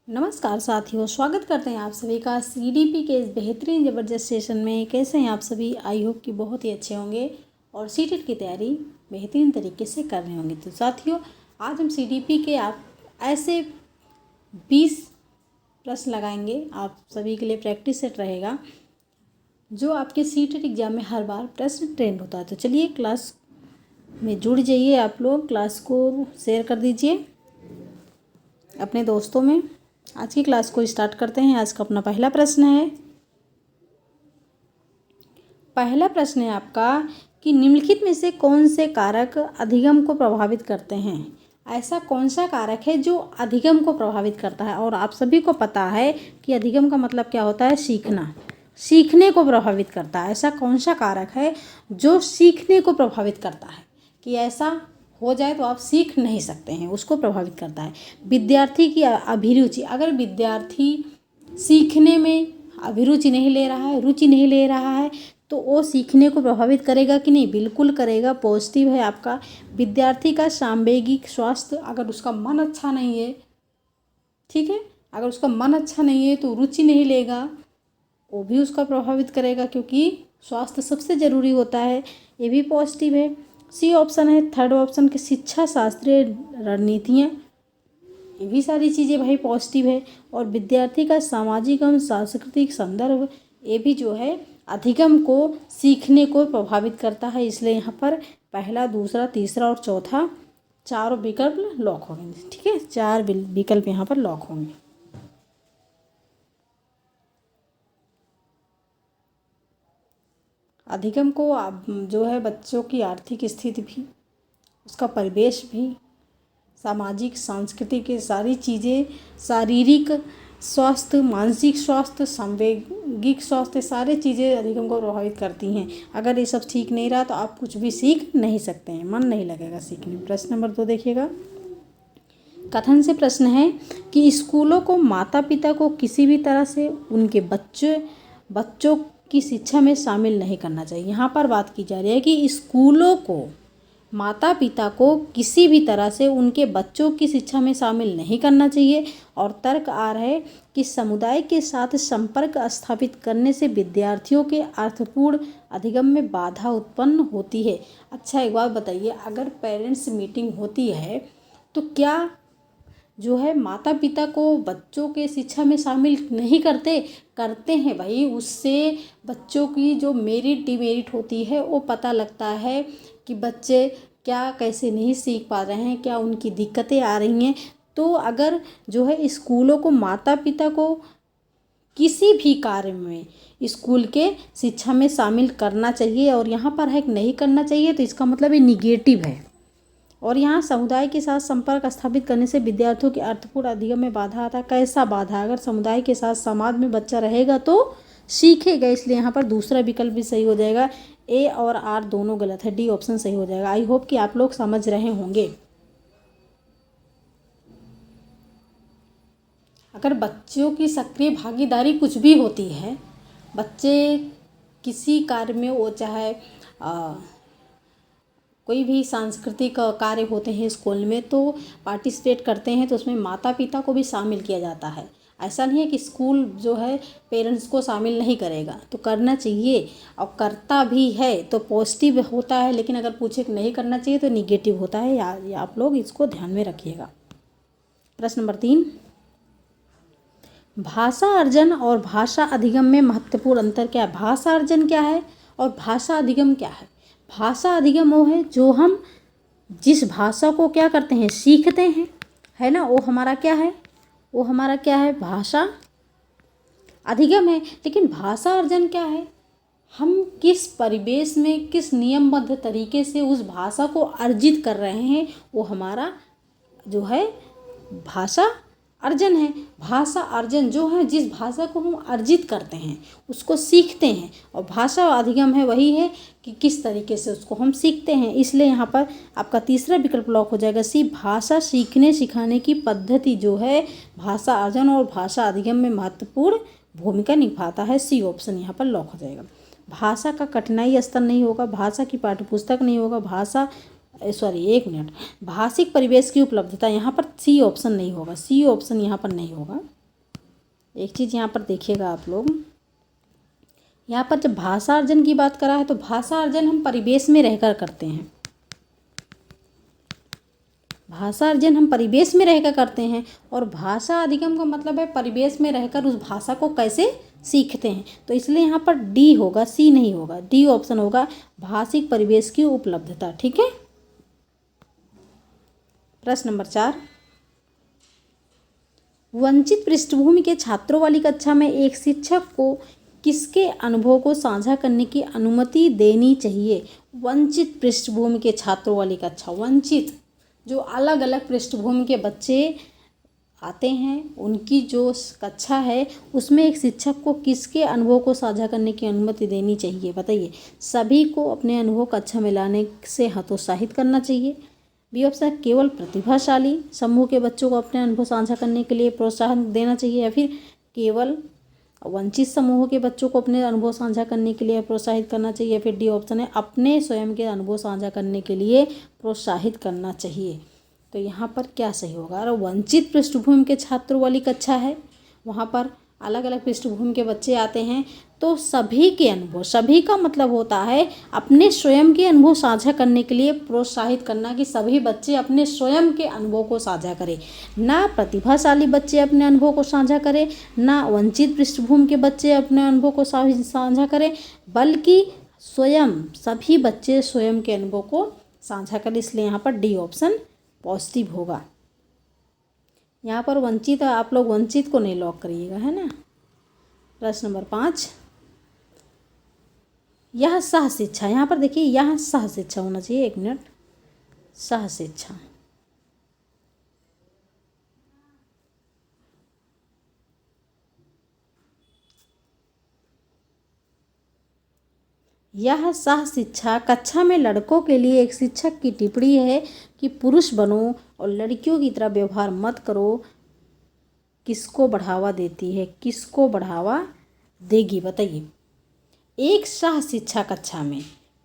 नमस्कार साथियों, स्वागत करते हैं आप सभी का सीडीपी के इस बेहतरीन ज़बरदस्त सेशन में। कैसे हैं आप सभी? आई होप कि बहुत ही अच्छे होंगे और सीटेट की तैयारी बेहतरीन तरीके से कर रहे होंगे। तो साथियों, आज हम सीडीपी के आप ऐसे 20 प्रश्न लगाएंगे, आप सभी के लिए प्रैक्टिस सेट रहेगा, जो आपके सीटेट एग्जाम में हर बार प्रश्न ट्रेंड होता है। तो चलिए क्लास में जुड़ जाइए, आप लोग क्लास को शेयर कर दीजिए अपने दोस्तों में। आज की क्लास को स्टार्ट करते हैं। आज का अपना पहला प्रश्न है आपका कि निम्नलिखित में से कौन से कारक अधिगम को प्रभावित करते हैं। ऐसा कौन सा कारक है जो अधिगम को प्रभावित करता है? और आप सभी को पता है कि अधिगम का मतलब क्या होता है? सीखना, सीखने को प्रभावित करता है। ऐसा कौन सा कारक है जो सीखने को प्रभावित करता है कि ऐसा हो जाए तो आप सीख नहीं सकते हैं, उसको प्रभावित करता है। विद्यार्थी की अभिरुचि, अगर विद्यार्थी सीखने में अभिरुचि नहीं ले रहा है, रुचि नहीं ले रहा है, तो वो सीखने को प्रभावित करेगा कि नहीं? बिल्कुल करेगा। पॉजिटिव है आपका। विद्यार्थी का सांवेगिक स्वास्थ्य, अगर उसका मन अच्छा नहीं है, ठीक है, अगर उसका मन अच्छा नहीं है तो रुचि नहीं लेगा, वो भी उसका प्रभावित करेगा, क्योंकि स्वास्थ्य सबसे ज़रूरी होता है। ये भी पॉजिटिव है। सी ऑप्शन है, थर्ड ऑप्शन की शिक्षा शास्त्रीय रणनीतियाँ, ये भी सारी चीज़ें भाई पॉजिटिव है। और विद्यार्थी का सामाजिक एवं सांस्कृतिक संदर्भ, ये भी जो है अधिगम को सीखने को प्रभावित करता है। इसलिए यहाँ पर पहला, दूसरा, तीसरा और चौथा चारों विकल्प लॉक होंगे। ठीक है, 4 विकल्प यहाँ पर लॉक होंगे। अधिगम को जो है बच्चों की आर्थिक स्थिति भी, उसका परिवेश भी, सामाजिक सांस्कृतिक की सारी चीज़ें, शारीरिक स्वास्थ्य, मानसिक स्वास्थ्य, सांवेगिक स्वास्थ्य, सारी चीज़ें अधिगम को प्रभावित करती हैं। अगर ये सब ठीक नहीं रहा तो आप कुछ भी सीख नहीं सकते हैं, मन नहीं लगेगा सीखने में। प्रश्न नंबर 2 देखिएगा। कथन से प्रश्न है कि स्कूलों को माता पिता को किसी भी तरह से उनके बच्चों की शिक्षा में शामिल नहीं करना चाहिए। यहाँ पर बात की जा रही है कि स्कूलों को माता पिता को किसी भी तरह से उनके बच्चों की शिक्षा में शामिल नहीं करना चाहिए। और तर्क आ रहा है कि समुदाय के साथ संपर्क स्थापित करने से विद्यार्थियों के अर्थपूर्ण अधिगम में बाधा उत्पन्न होती है। अच्छा, एक बात बताइए, अगर पेरेंट्स मीटिंग होती है तो क्या जो है माता पिता को बच्चों के शिक्षा में शामिल नहीं करते हैं भाई। उससे बच्चों की जो मेरिट डिमेरिट होती है वो पता लगता है कि बच्चे क्या कैसे नहीं सीख पा रहे हैं, क्या उनकी दिक्कतें आ रही हैं। तो अगर जो है स्कूलों को माता पिता को किसी भी कार्य में स्कूल के शिक्षा में शामिल करना चाहिए, और यहाँ पर है नहीं करना चाहिए, तो इसका मतलब ये निगेटिव है। और यहाँ समुदाय के साथ संपर्क स्थापित करने से विद्यार्थियों के अर्थपूर्ण अधिगम में बाधा आता है। कैसा बाधा? अगर समुदाय के साथ समाज में बच्चा रहेगा तो सीखेगा। इसलिए यहाँ पर दूसरा विकल्प भी सही हो जाएगा। ए और आर दोनों गलत है, डी ऑप्शन सही हो जाएगा। आई होप कि आप लोग समझ रहे होंगे। अगर बच्चों की सक्रिय भागीदारी कुछ भी होती है, बच्चे किसी कार्य में, वो चाहे कोई भी सांस्कृतिक कार्य होते हैं स्कूल में, तो पार्टिसिपेट करते हैं, तो उसमें माता पिता को भी शामिल किया जाता है। ऐसा नहीं है कि स्कूल जो है पेरेंट्स को शामिल नहीं करेगा, तो करना चाहिए, और करता भी है तो पॉजिटिव होता है। लेकिन अगर पूछे कि नहीं करना चाहिए तो निगेटिव होता है। आप लोग इसको ध्यान में रखिएगा। प्रश्न नंबर 3, भाषा अर्जन और भाषा अधिगम में महत्वपूर्ण अंतर क्या है? भाषा अर्जन क्या है और भाषा अधिगम क्या है? भाषा अधिगम वो है जो हम जिस भाषा को क्या करते हैं, सीखते हैं, है ना, वो हमारा क्या है? वो हमारा क्या है? भाषा अधिगम है। लेकिन भाषा अर्जन क्या है? हम किस परिवेश में, किस नियमबद्ध तरीके से उस भाषा को अर्जित कर रहे हैं, वो हमारा जो है भाषा अर्जन है। भाषा अर्जन जो है जिस भाषा को हम अर्जित करते हैं, उसको सीखते हैं। और भाषा अधिगम है वही है कि किस तरीके से उसको हम सीखते हैं। इसलिए यहाँ पर आपका तीसरा विकल्प लॉक हो जाएगा, सी। भाषा सीखने सिखाने की पद्धति जो है भाषा अर्जन और भाषा अधिगम में महत्वपूर्ण भूमिका निभाता है। सी ऑप्शन यहाँ पर लॉक हो जाएगा। भाषा का कठिनाई स्तर नहीं होगा, भाषा की पाठ्यपुस्तक नहीं होगा, भाषिक परिवेश की उपलब्धता, यहाँ पर सी ऑप्शन नहीं होगा। सी ऑप्शन यहाँ पर नहीं होगा। एक चीज़ यहाँ पर देखिएगा आप लोग, यहाँ पर जब भाषा अर्जन की बात करा है तो भाषा अर्जन हम परिवेश में रहकर करते हैं। भाषा अर्जन हम परिवेश में रहकर करते हैं और भाषा अधिगम का मतलब है परिवेश में रहकर उस भाषा को कैसे सीखते हैं। तो इसलिए यहाँ पर डी होगा, सी नहीं होगा, डी ऑप्शन होगा, भाषिक परिवेश की उपलब्धता। ठीक है। प्रश्न नंबर 4, वंचित पृष्ठभूमि के छात्रों वाली कक्षा में एक शिक्षक को किसके अनुभव को साझा करने की अनुमति देनी चाहिए। वंचित पृष्ठभूमि के छात्रों वाली कक्षा, वंचित जो अलग अलग पृष्ठभूमि के बच्चे आते हैं उनकी जो कक्षा है उसमें एक शिक्षक को किसके अनुभव को साझा करने की अनुमति देनी चाहिए। बताइए। सभी को अपने अनुभव कक्षा में लाने से हतोत्साहित करना चाहिए। बी ऑप्शन, केवल प्रतिभाशाली समूह के बच्चों को अपने अनुभव साझा करने के लिए प्रोत्साहन देना चाहिए, या फिर केवल वंचित समूह के बच्चों को अपने अनुभव साझा करने के लिए प्रोत्साहित करना चाहिए, या फिर डी ऑप्शन है, अपने स्वयं के अनुभव साझा करने के लिए प्रोत्साहित करना चाहिए। तो यहाँ पर क्या सही होगा। और वंचित पृष्ठभूमि के छात्रों वाली कक्षा है, वहाँ पर अलग अलग पृष्ठभूमि के बच्चे आते हैं, तो सभी के अनुभव, सभी का मतलब होता है अपने स्वयं के अनुभव साझा करने के लिए प्रोत्साहित करना, कि सभी बच्चे अपने स्वयं के अनुभव को साझा करें। ना प्रतिभाशाली बच्चे अपने अनुभव को साझा करें, ना वंचित पृष्ठभूमि के बच्चे अपने अनुभव को साझा करें, बल्कि स्वयं सभी बच्चे स्वयं के अनुभव को साझा करें। इसलिए यहाँ पर डी ऑप्शन पॉजिटिव होगा। यहाँ पर वंचित, आप लोग वंचित को नहीं लॉक करिएगा, है ना। प्रश्न नंबर 5, यह सह शिक्षा, यहाँ पर देखिए यह सह शिक्षा होना चाहिए। 1 मिनट, सह शिक्षा, यह सह शिक्षा कक्षा में लड़कों के लिए एक शिक्षक की टिप्पणी है कि पुरुष बनो और लड़कियों की तरह व्यवहार मत करो, किसको बढ़ावा देती है, किसको बढ़ावा देगी। बताइए। एक सह शिक्षा कक्षा में,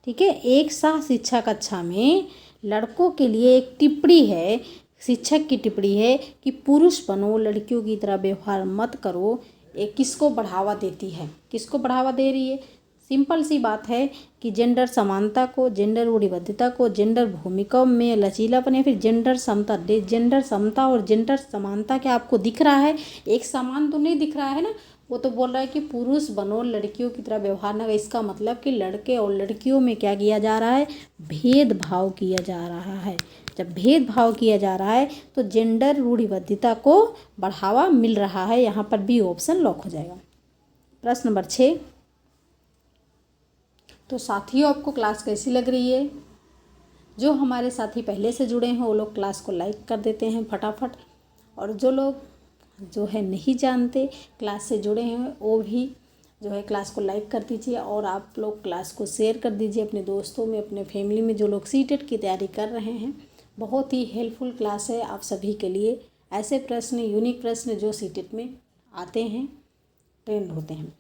ठीक है, एक सह शिक्षा कक्षा में लड़कों के लिए एक टिप्पणी है, शिक्षक की टिप्पणी है कि पुरुष बनो लड़कियों की तरह व्यवहार मत करो, ये किसको बढ़ावा देती है, किसको बढ़ावा दे रही है। सिंपल सी बात है कि जेंडर समानता को, जेंडर रूढ़िबद्धता को, जेंडर भूमिका में लचीलापन, या फिर जेंडर समता। जेंडर समता और जेंडर समानता क्या आपको दिख रहा है? एक समान तो नहीं दिख रहा है ना। वो तो बोल रहा है कि पुरुष बनो लड़कियों की तरह व्यवहार न। इसका मतलब कि लड़के और लड़कियों में क्या किया जा रहा है? भेदभाव किया जा रहा है। जब भेदभाव किया जा रहा है तो जेंडर रूढ़िबद्धता को बढ़ावा मिल रहा है। यहाँ पर बी ऑप्शन लॉक हो जाएगा। प्रश्न नंबर 6, तो साथियों आपको क्लास कैसी लग रही है? जो हमारे साथी पहले से जुड़े हैं वो लोग क्लास को लाइक कर देते हैं फटाफट, और जो लोग जो है नहीं जानते क्लास से जुड़े हैं वो भी जो है क्लास को लाइक कर दीजिए, और आप लोग क्लास को शेयर कर दीजिए अपने दोस्तों में, अपने फैमिली में जो लोग सीटेट की तैयारी कर रहे हैं। बहुत ही हेल्पफुल क्लास है आप सभी के लिए। ऐसे प्रश्न, यूनिक प्रश्न जो सीटेट में आते हैं, ट्रेंड होते हैं।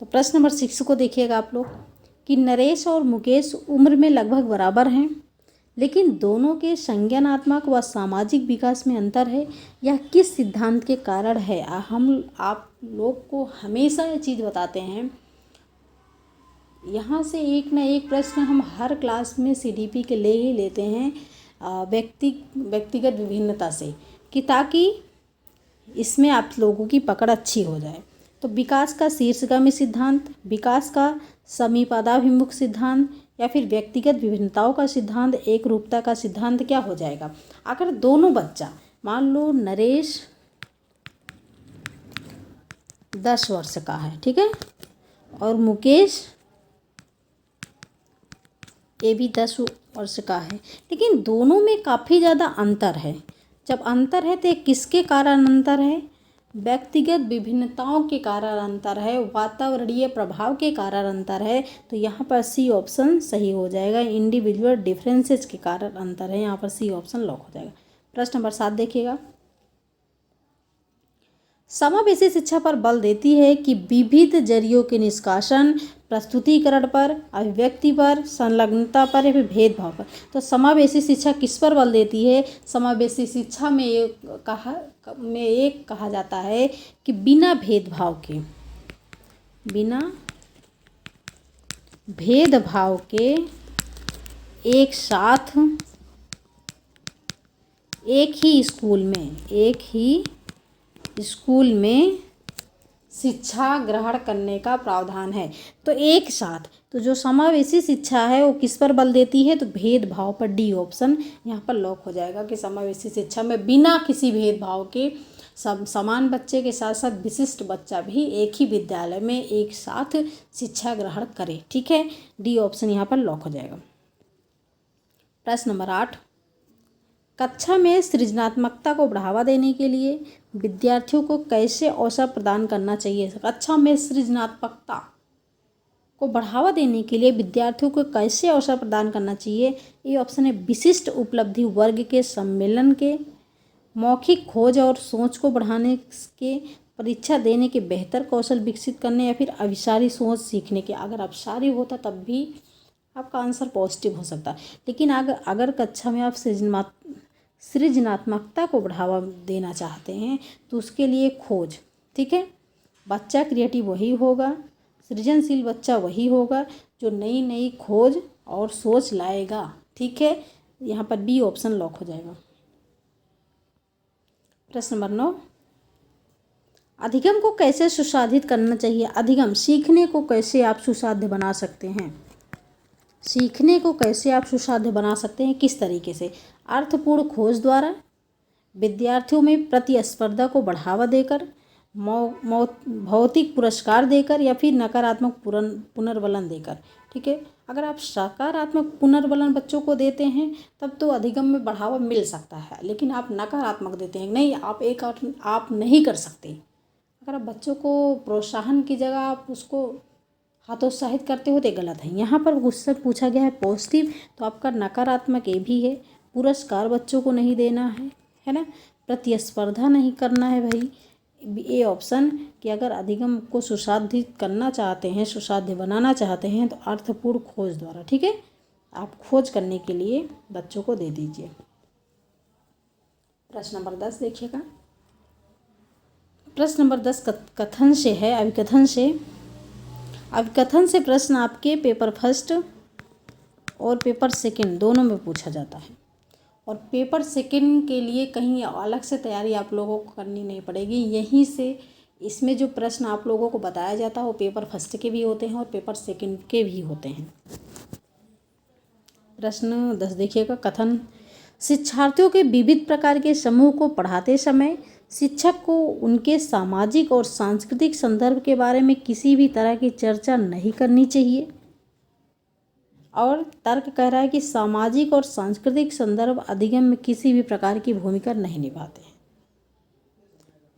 तो प्रश्न नंबर 6 को देखिएगा आप लोग कि नरेश और मुकेश उम्र में लगभग बराबर हैं, लेकिन दोनों के संज्ञानात्मक व सामाजिक विकास में अंतर है। यह किस सिद्धांत के कारण है? हम आप लोग को हमेशा ये चीज़ बताते हैं, यहाँ से एक ना एक प्रश्न हम हर क्लास में सीडीपी के ले ही लेते हैं व्यक्तिगत विभिन्नता से, कि ताकि इसमें आप लोगों की पकड़ अच्छी हो जाए। तो विकास का शीर्षगामी सिद्धांत, विकास का समीपदाभिमुख सिद्धांत, या फिर व्यक्तिगत विभिन्नताओं का सिद्धांत, एक रूपता का सिद्धांत क्या हो जाएगा? अगर दोनों बच्चा, मान लो नरेश 10 वर्ष का है, ठीक है, और मुकेश ये भी 10 वर्ष का है, लेकिन दोनों में काफ़ी ज़्यादा अंतर है। जब अंतर है तो ये किसके कारण अंतर है? व्यक्तिगत विभिन्नताओं के कारण अंतर है, वातावरणीय प्रभाव के कारण अंतर है। तो यहाँ पर सी ऑप्शन सही हो जाएगा, इंडिविजुअल डिफरेंसेस के कारण अंतर है। यहाँ पर सी ऑप्शन लॉक हो जाएगा। प्रश्न नंबर 7 देखिएगा, समावेशी शिक्षा पर बल देती है कि विविध जरियों के निष्कासन, प्रस्तुतिकरण पर, अभिव्यक्ति पर, संलग्नता पर या फिर भेदभाव पर। तो समावेशी शिक्षा किस पर बल देती है? समावेशी शिक्षा में एक कहा जाता है कि बिना भेदभाव के एक साथ एक ही स्कूल में शिक्षा ग्रहण करने का प्रावधान है। तो एक साथ, तो जो समावेशी शिक्षा है वो किस पर बल देती है? तो भेदभाव पर। डी ऑप्शन यहाँ पर लॉक हो जाएगा कि समावेशी शिक्षा में बिना किसी भेदभाव के समान बच्चे के साथ साथ विशिष्ट बच्चा भी एक ही विद्यालय में एक साथ शिक्षा ग्रहण करे। ठीक है, डी ऑप्शन यहाँ पर लॉक हो जाएगा। प्रश्न नंबर 8, कक्षा में सृजनात्मकता को बढ़ावा देने के लिए विद्यार्थियों को कैसे अवसर प्रदान करना चाहिए? कक्षा में सृजनात्मकता को बढ़ावा देने के लिए विद्यार्थियों को कैसे अवसर प्रदान करना चाहिए? ये ऑप्शन है विशिष्ट उपलब्धि वर्ग के सम्मेलन के, मौखिक खोज और सोच को बढ़ाने के, परीक्षा देने के बेहतर कौशल विकसित करने, या फिर अभिसारी सोच सीखने के। अगर अभिसारी होता तब भी आपका आंसर पॉजिटिव हो सकता है, लेकिन अगर कक्षा में आप सृजनात्मकता को बढ़ावा देना चाहते हैं तो उसके लिए खोज। ठीक है, बच्चा क्रिएटिव वही होगा, सृजनशील बच्चा वही होगा जो नई नई खोज और सोच लाएगा। ठीक है, यहाँ पर बी ऑप्शन लॉक हो जाएगा। प्रश्न नंबर 9, अधिगम को कैसे सुसाधित करना चाहिए? अधिगम सीखने को कैसे आप सुसाध्य बना सकते हैं? सीखने को कैसे आप सुसाध्य बना सकते हैं? किस तरीके से? अर्थपूर्ण खोज द्वारा, विद्यार्थियों में प्रतिस्पर्धा को बढ़ावा देकर, भौतिक पुरस्कार देकर, या फिर नकारात्मक पुनर्बलन देकर। ठीक है, अगर आप सकारात्मक पुनर्बलन बच्चों को देते हैं तब तो अधिगम में बढ़ावा मिल सकता है, लेकिन आप नकारात्मक देते हैं, नहीं आप नहीं कर सकते। अगर आप बच्चों को प्रोत्साहन की जगह आप उसको हतोत्साहित करते हो तो गलत है। यहाँ पर उससे पूछा गया है पॉजिटिव, तो आपका नकारात्मक ये भी है। पुरस्कार बच्चों को नहीं देना है ना, प्रतिस्पर्धा नहीं करना है भाई। ए ऑप्शन कि अगर अधिगम को सुसाधित करना चाहते हैं, सुसाध्य बनाना चाहते हैं तो अर्थपूर्ण खोज द्वारा। ठीक है, आप खोज करने के लिए बच्चों को दे दीजिए। प्रश्न नंबर 10 देखिएगा। प्रश्न नंबर 10 कथन से है, अभिकथन से प्रश्न आपके पेपर फर्स्ट और पेपर सेकंड दोनों में पूछा जाता है, और पेपर सेकंड के लिए कहीं अलग से तैयारी आप लोगों को करनी नहीं पड़ेगी। यहीं से इसमें जो प्रश्न आप लोगों को बताया जाता है वो पेपर फर्स्ट के भी होते हैं और पेपर सेकंड के भी होते हैं। प्रश्न 10 देखिएगा। कथन, शिक्षार्थियों के विविध प्रकार के समूह को पढ़ाते समय शिक्षक को उनके सामाजिक और सांस्कृतिक संदर्भ के बारे में किसी भी तरह की चर्चा नहीं करनी चाहिए। और तर्क कह रहा है कि सामाजिक और सांस्कृतिक संदर्भ अधिगम में किसी भी प्रकार की भूमिका नहीं निभाते हैं।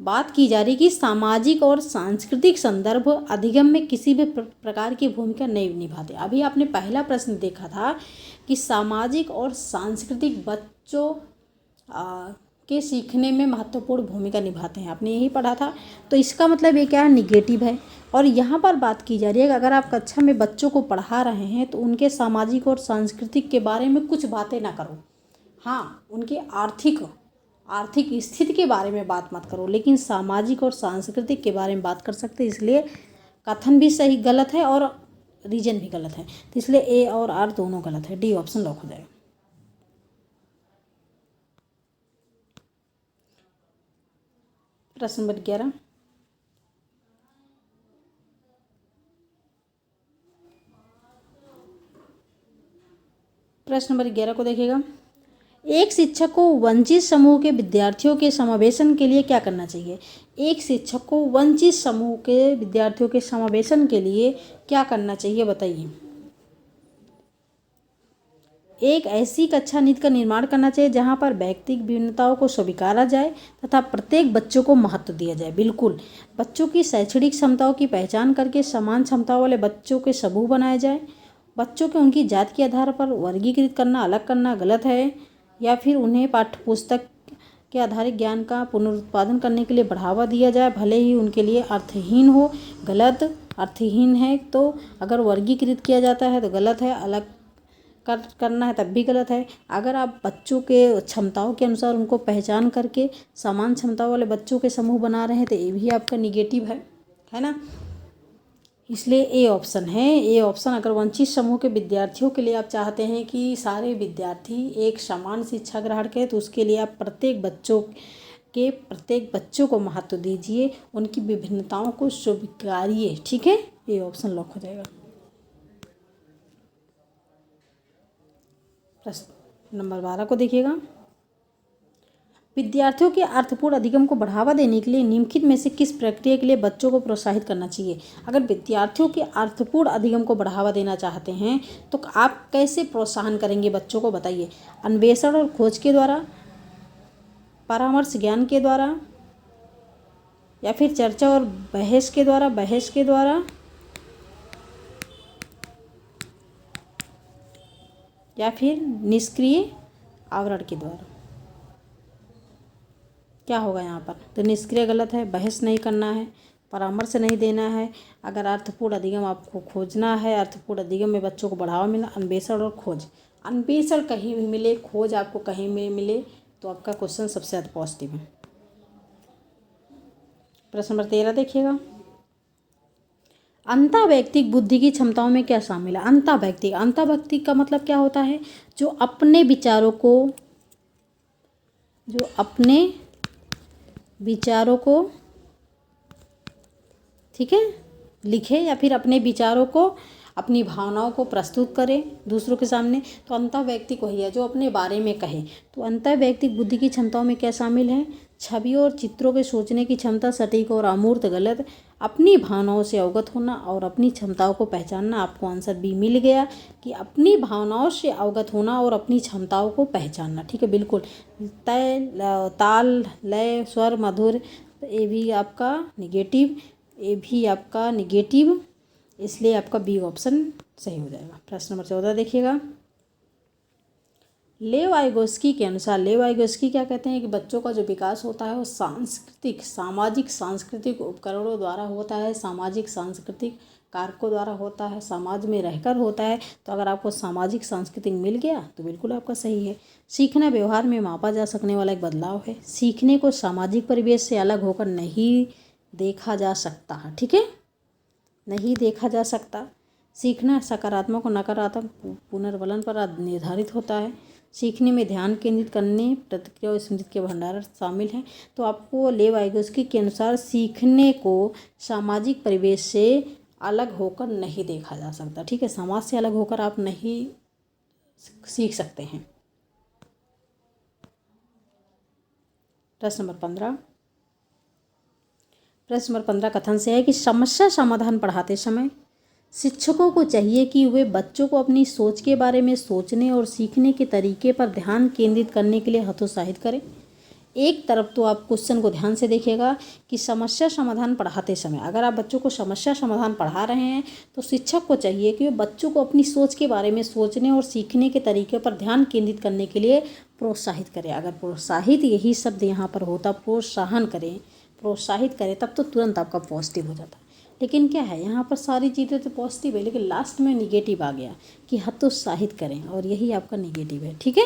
बात की जा रही कि सामाजिक और सांस्कृतिक संदर्भ अधिगम में किसी भी प्रकार की भूमिका नहीं निभाते। अभी आपने पहला प्रश्न देखा था कि सामाजिक और सांस्कृतिक बच्चों के सीखने में महत्वपूर्ण भूमिका निभाते हैं, आपने यही पढ़ा था। तो इसका मतलब ये क्या है, निगेटिव है। और यहाँ पर बात की जा रही है कि अगर आप कक्षा में बच्चों को पढ़ा रहे हैं तो उनके सामाजिक और सांस्कृतिक के बारे में कुछ बातें ना करो। हाँ, उनके आर्थिक स्थिति के बारे में बात मत करो, लेकिन सामाजिक और सांस्कृतिक के बारे में बात कर सकते हैं। इसलिए कथन भी सही गलत है और रीजन भी गलत है, तो इसलिए ए और आर दोनों गलत है। डी ऑप्शन लॉक हो जाएगा। प्रश्न नंबर 11, प्रश्न नंबर 11 को देखिएगा। एक शिक्षक को वंचित समूह के विद्यार्थियों के समावेशन के लिए क्या करना चाहिए? एक शिक्षक को वंचित समूह के विद्यार्थियों के समावेशन के लिए क्या करना चाहिए, बताइए। एक ऐसी कक्षा नीति का निर्माण करना चाहिए जहां पर व्यक्तिगत भिन्नताओं को स्वीकारा जाए तथा प्रत्येक बच्चों को महत्व दिया जाए। बिल्कुल, बच्चों की शैक्षणिक क्षमताओं की पहचान करके समान क्षमताओं वाले बच्चों के समूह बनाए जाए। बच्चों के उनकी जात के आधार पर वर्गीकृत करना, अलग करना गलत है, या फिर उन्हें पाठ्यपुस्तक के आधारित ज्ञान का पुनरुत्पादन करने के लिए बढ़ावा दिया जाए, भले ही उनके लिए अर्थहीन हो। गलत, अर्थहीन है तो अगर वर्गीकृत किया जाता है तो गलत है, अलग करना है तब भी गलत है। अगर आप बच्चों के क्षमताओं के अनुसार उनको पहचान करके समान क्षमता वाले बच्चों के समूह बना रहे हैं तो ये भी आपका निगेटिव है ना। इसलिए ए ऑप्शन है। ए ऑप्शन, अगर वंचित समूह के विद्यार्थियों के लिए आप चाहते हैं कि सारे विद्यार्थी एक समान शिक्षा ग्रहण करें तो उसके लिए आप प्रत्येक बच्चों को महत्व दीजिए, उनकी विभिन्नताओं को स्वीकारिए। ठीक है, ये ऑप्शन लॉक हो जाएगा। प्रश्न नंबर 12 को देखिएगा। विद्यार्थियों के अर्थपूर्ण अधिगम को बढ़ावा देने के लिए निम्नलिखित में से किस प्रक्रिया के लिए बच्चों को प्रोत्साहित करना चाहिए। अगर विद्यार्थियों के अर्थपूर्ण अधिगम को बढ़ावा देना चाहते हैं तो आप कैसे प्रोत्साहन करेंगे बच्चों को, बताइए। अन्वेषण और खोज के द्वारा, परामर्श ज्ञान के द्वारा, या फिर चर्चा और बहस के द्वारा, या फिर निष्क्रिय आवरण के द्वारा। क्या होगा यहाँ पर? तो निष्क्रिय गलत है, बहस नहीं करना है, परामर्श नहीं देना है। अगर अर्थपूर्ण अधिगम आपको खोजना है, अर्थपूर्ण अधिगम में बच्चों को बढ़ावा मिला, अन्वेषण और खोज। अन्वेषण कहीं भी मिले, खोज आपको कहीं भी मिले तो आपका क्वेश्चन सबसे ज़्यादा पॉजिटिव है। प्रश्न नंबर 13 देखिएगा। अंतःवैयक्तिक बुद्धि की क्षमताओं में क्या शामिल है? अंतःवैयक्तिक का मतलब क्या होता है? जो अपने विचारों को ठीक है लिखे, या फिर अपने विचारों को, अपनी भावनाओं को प्रस्तुत करे दूसरों के सामने, तो अंतःवैयक्तिक वही है जो अपने बारे में कहे। तो अंतःवैयक्तिक बुद्धि की क्षमताओं में क्या शामिल है? छवियों और चित्रों के सोचने की क्षमता, सटीक और अमूर्त गलत। अपनी भावनाओं से अवगत होना और अपनी क्षमताओं को पहचानना। आपको आंसर बी मिल गया कि अपनी भावनाओं से अवगत होना और अपनी क्षमताओं को पहचानना। ठीक है, बिल्कुल। ताल, लय, स्वर, मधुर, ये भी आपका निगेटिव, इसलिए आपका बी ऑप्शन सही हो जाएगा। प्रश्न नंबर 14 देखिएगा। लेव वाइगोस्की के अनुसार, लेव वाइगोस्की क्या कहते हैं कि बच्चों का जो विकास होता है वो सामाजिक सांस्कृतिक उपकरणों द्वारा होता है, सामाजिक सांस्कृतिक कारकों द्वारा होता है, समाज में रहकर होता है। तो अगर आपको सामाजिक सांस्कृतिक मिल गया तो बिल्कुल आपका सही है। सीखना व्यवहार में मापा जा सकने वाला एक बदलाव है। सीखने को सामाजिक परिवेश से अलग होकर नहीं देखा जा सकता। ठीक है, नहीं देखा जा सकता। सीखना सकारात्मक और नकारात्मक पुनर्वलन पर निर्धारित होता है। सीखने में ध्यान केंद्रित करने, प्रतिक्रिया और स्मृति के भंडारण शामिल हैं। तो आपको लेव वाइगोस्की के अनुसार सीखने को सामाजिक परिवेश से अलग होकर नहीं देखा जा सकता। ठीक है, समाज से अलग होकर आप नहीं सीख सकते हैं। प्रश्न नंबर 15 कथन से है कि समस्या समाधान पढ़ाते समय शिक्षकों को चाहिए कि वे बच्चों को अपनी सोच के बारे में सोचने और सीखने के तरीके पर ध्यान केंद्रित करने के लिए हतोत्साहित करें। एक तरफ तो आप क्वेश्चन को ध्यान से देखिएगा कि समस्या समाधान पढ़ाते समय अगर आप बच्चों को समस्या समाधान पढ़ा रहे हैं तो शिक्षक को चाहिए कि वे बच्चों को अपनी सोच के बारे में सोचने और सीखने के तरीके पर ध्यान केंद्रित करने के लिए प्रोत्साहित करें। अगर प्रोत्साहित यही शब्द यहाँ पर होता, प्रोत्साहित करें, तब तो तुरंत आपका पॉजिटिव हो जाता। लेकिन क्या है, यहाँ पर सारी चीज़ें तो पॉजिटिव है लेकिन लास्ट में निगेटिव आ गया कि हतोत्साहित करें, और यही आपका निगेटिव है। ठीक है,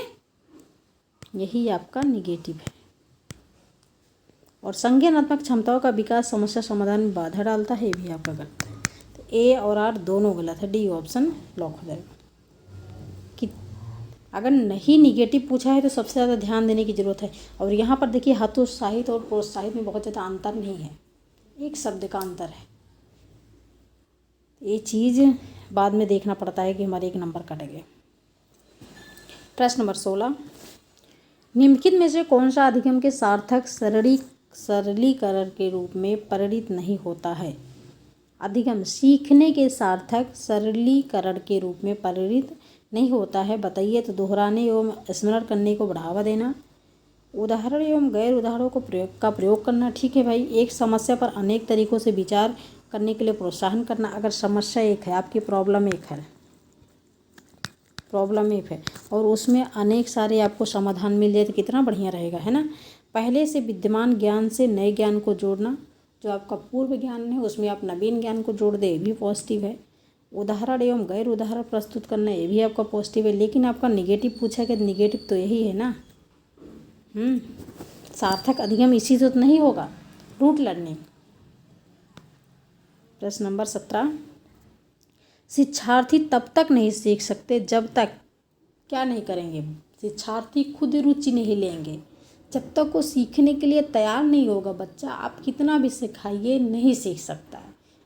यही आपका निगेटिव है। और संज्ञानात्मक क्षमताओं का विकास समस्या समाधान में बाधा डालता है, ये भी आपका गलत है। तो ए और आर दोनों गलत है, डी ऑप्शन लॉक हो जाएगा। कि अगर नहीं निगेटिव पूछा है तो सबसे ज़्यादा ध्यान देने की ज़रूरत है। और यहाँ पर देखिए हतोत्साहित और प्रोत्साहित में बहुत ज़्यादा अंतर नहीं है, एक शब्द का अंतर है। ये चीज़ बाद में देखना पड़ता है कि हमारे एक नंबर कट गए। प्रश्न नंबर 16, निम्नलिखित में से कौन सा अधिगम के सार्थक सरलीकरण के रूप में परिणित नहीं होता है? अधिगम सीखने के सार्थक सरलीकरण के रूप में परिणित नहीं होता है, बताइए। तो दोहराने एवं स्मरण करने को बढ़ावा देना, उदाहरण एवं गैर उदाहरणों को प्रयोग करना। ठीक है भाई, एक समस्या पर अनेक तरीकों से विचार करने के लिए प्रोत्साहन करना। अगर समस्या एक है, आपकी प्रॉब्लम एक है और उसमें अनेक सारे आपको समाधान मिल जाए तो कितना बढ़िया रहेगा, है ना। पहले से विद्यमान ज्ञान से नए ज्ञान को जोड़ना, जो आपका पूर्व ज्ञान है उसमें आप नवीन ज्ञान को जोड़ दे, ये भी पॉजिटिव है। उदाहरण एवं गैर उदाहरण प्रस्तुत करना, ये भी आपका पॉजिटिव है। लेकिन आपका निगेटिव पूछा कि निगेटिव तो यही है ना। सार्थक अधिगम इसी से तो नहीं होगा, रूट लर्निंग। प्रश्न नंबर 17, शिक्षार्थी तब तक नहीं सीख सकते जब तक क्या नहीं करेंगे, शिक्षार्थी खुद रुचि नहीं लेंगे, जब तक वो सीखने के लिए तैयार नहीं होगा। बच्चा आप कितना भी सिखाइए नहीं सीख सकता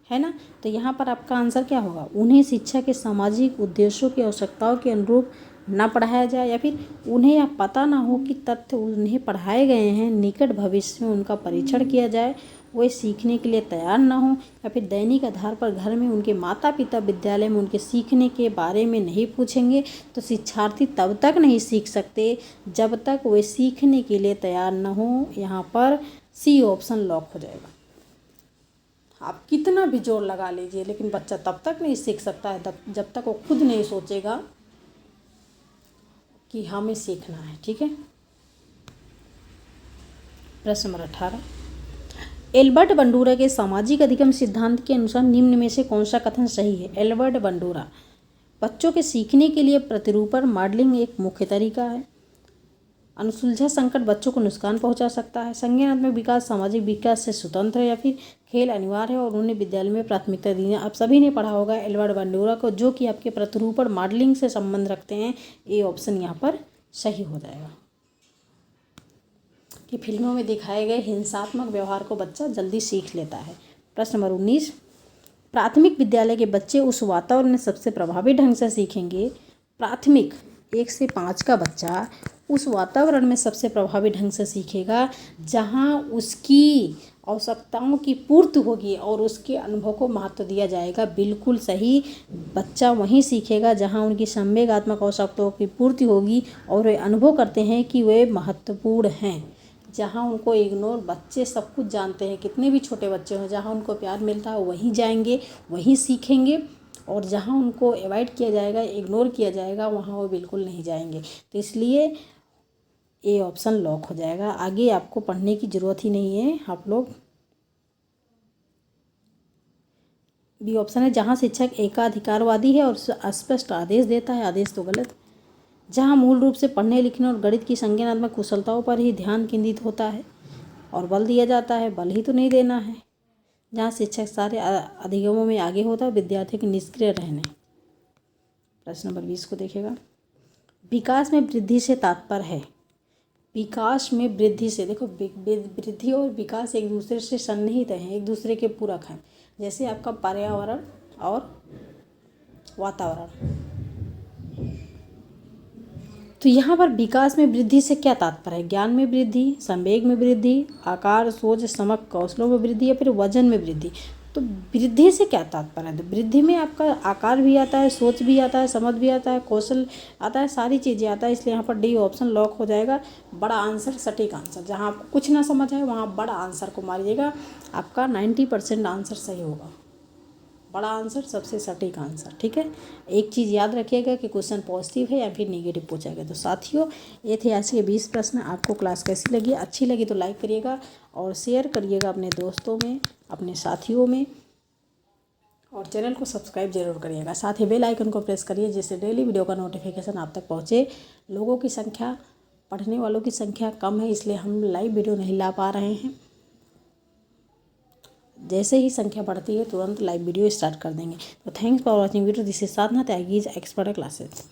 है ना। तो यहाँ पर आपका आंसर क्या होगा, उन्हें शिक्षा के सामाजिक उद्देश्यों की आवश्यकताओं के अनुरूप ना पढ़ाया जाए, या फिर उन्हें यह पता ना हो कि तथ्य उन्हें पढ़ाए गए हैं, निकट भविष्य में उनका परीक्षण किया जाए, वे सीखने के लिए तैयार ना हो, या फिर दैनिक आधार पर घर में उनके माता पिता विद्यालय में उनके सीखने के बारे में नहीं पूछेंगे। तो शिक्षार्थी तब तक नहीं सीख सकते जब तक वे सीखने के लिए तैयार ना हो। यहाँ पर सी ऑप्शन लॉक हो जाएगा। आप कितना भी जोर लगा लीजिए, लेकिन बच्चा तब तक नहीं सीख सकता है जब तक वो खुद नहीं सोचेगा कि हमें सीखना है। ठीक है। प्रश्न नंबर 18, एल्बर्ट बंडूरा के सामाजिक अधिगम सिद्धांत के अनुसार निम्न में से कौन सा कथन सही है। एल्बर्ट बंडूरा, बच्चों के सीखने के लिए प्रतिरूपण मॉडलिंग एक मुख्य तरीका है। अनुसुलझा संकट बच्चों को नुकसान पहुंचा सकता है। संज्ञानात्मक विकास सामाजिक विकास से स्वतंत्र है, या फिर खेल अनिवार्य है और उन्हें विद्यालय में प्राथमिकता दी है। आप सभी ने पढ़ा होगा एल्बर्ट बंडूरा को, जो कि आपके प्रतिरूपण मॉडलिंग से संबंध रखते हैं। ये ऑप्शन यहाँ पर सही हो जाएगा कि फिल्मों में दिखाए गए हिंसात्मक व्यवहार को बच्चा जल्दी सीख लेता है। प्रश्न नंबर 19, प्राथमिक विद्यालय के बच्चे उस वातावरण में सबसे प्रभावी ढंग से सीखेंगे। प्राथमिक 1 से 5 का बच्चा उस वातावरण में सबसे प्रभावी ढंग से सीखेगा जहाँ उसकी आवश्यकताओं की पूर्ति होगी और उसके अनुभव को महत्व दिया जाएगा। बिल्कुल सही, बच्चा वहीं सीखेगा जहाँ उनकी संवेगात्मक आवश्यकताओं की पूर्ति होगी और वे अनुभव करते हैं कि वे महत्वपूर्ण हैं। जहाँ उनको इग्नोर, बच्चे सब कुछ जानते हैं, कितने भी छोटे बच्चे हों, जहाँ उनको प्यार मिलता है वहीं जाएंगे, वहीं सीखेंगे। और जहाँ उनको अवॉइड किया जाएगा, इग्नोर किया जाएगा, वहाँ वो बिल्कुल नहीं जाएंगे। तो इसलिए ए ऑप्शन लॉक हो जाएगा। आगे आपको पढ़ने की ज़रूरत ही नहीं है। आप लोग बी ऑप्शन है, जहाँ शिक्षक एकाधिकारवादी है और अस्पष्ट आदेश देता है, आदेश तो गलत। जहाँ मूल रूप से पढ़ने लिखने और गणित की संज्ञानात्मक कुशलताओं पर ही ध्यान केंद्रित होता है और बल दिया जाता है, बल ही तो नहीं देना है। जहाँ शिक्षक सारे अधिगमों में आगे होता है, विद्यार्थी के निष्क्रिय रहने। प्रश्न नंबर 20 को देखिएगा, विकास में वृद्धि से तात्पर्य है। विकास में वृद्धि से, देखो वृद्धि और विकास एक दूसरे से सन्निहित हैं, एक दूसरे के पूरक हैं। जैसे आपका पर्यावरण और वातावरण। तो यहाँ पर विकास में वृद्धि से क्या तात्पर्य है, ज्ञान में वृद्धि, संवेग में वृद्धि, आकार सोच समझ कौशलों में वृद्धि, या फिर वजन में वृद्धि। तो वृद्धि से क्या तात्पर्य है, तो वृद्धि में आपका आकार भी आता है, सोच भी आता है, समझ भी आता है, कौशल आता है, सारी चीज़ें आता है। इसलिए यहाँ पर डी ऑप्शन लॉक हो जाएगा। बड़ा आंसर, सटीक आंसर। जहाँ आपको कुछ ना समझ आए वहाँ बड़ा आंसर को मारिएगा, आपका 90% आंसर सही होगा। बड़ा आंसर सबसे सटीक आंसर। ठीक है। एक चीज़ याद रखिएगा कि क्वेश्चन पॉजिटिव है या फिर नेगेटिव पूछा गया। तो साथियों, ये थे आज के 20 प्रश्न। आपको क्लास कैसी लगी, अच्छी लगी तो लाइक करिएगा और शेयर करिएगा अपने दोस्तों में, अपने साथियों में, और चैनल को सब्सक्राइब जरूर करिएगा। साथ ही बेल आइकन को प्रेस करिए, जिससे डेली वीडियो का नोटिफिकेशन आप तक पहुँचे। लोगों की संख्या, पढ़ने वालों की संख्या कम है, इसलिए हम लाइव वीडियो नहीं ला पा रहे हैं। जैसे ही संख्या बढ़ती है तुरंत लाइव वीडियो स्टार्ट कर देंगे। तो thanks for watching video. This is Sadhna Tyagi's expert classes.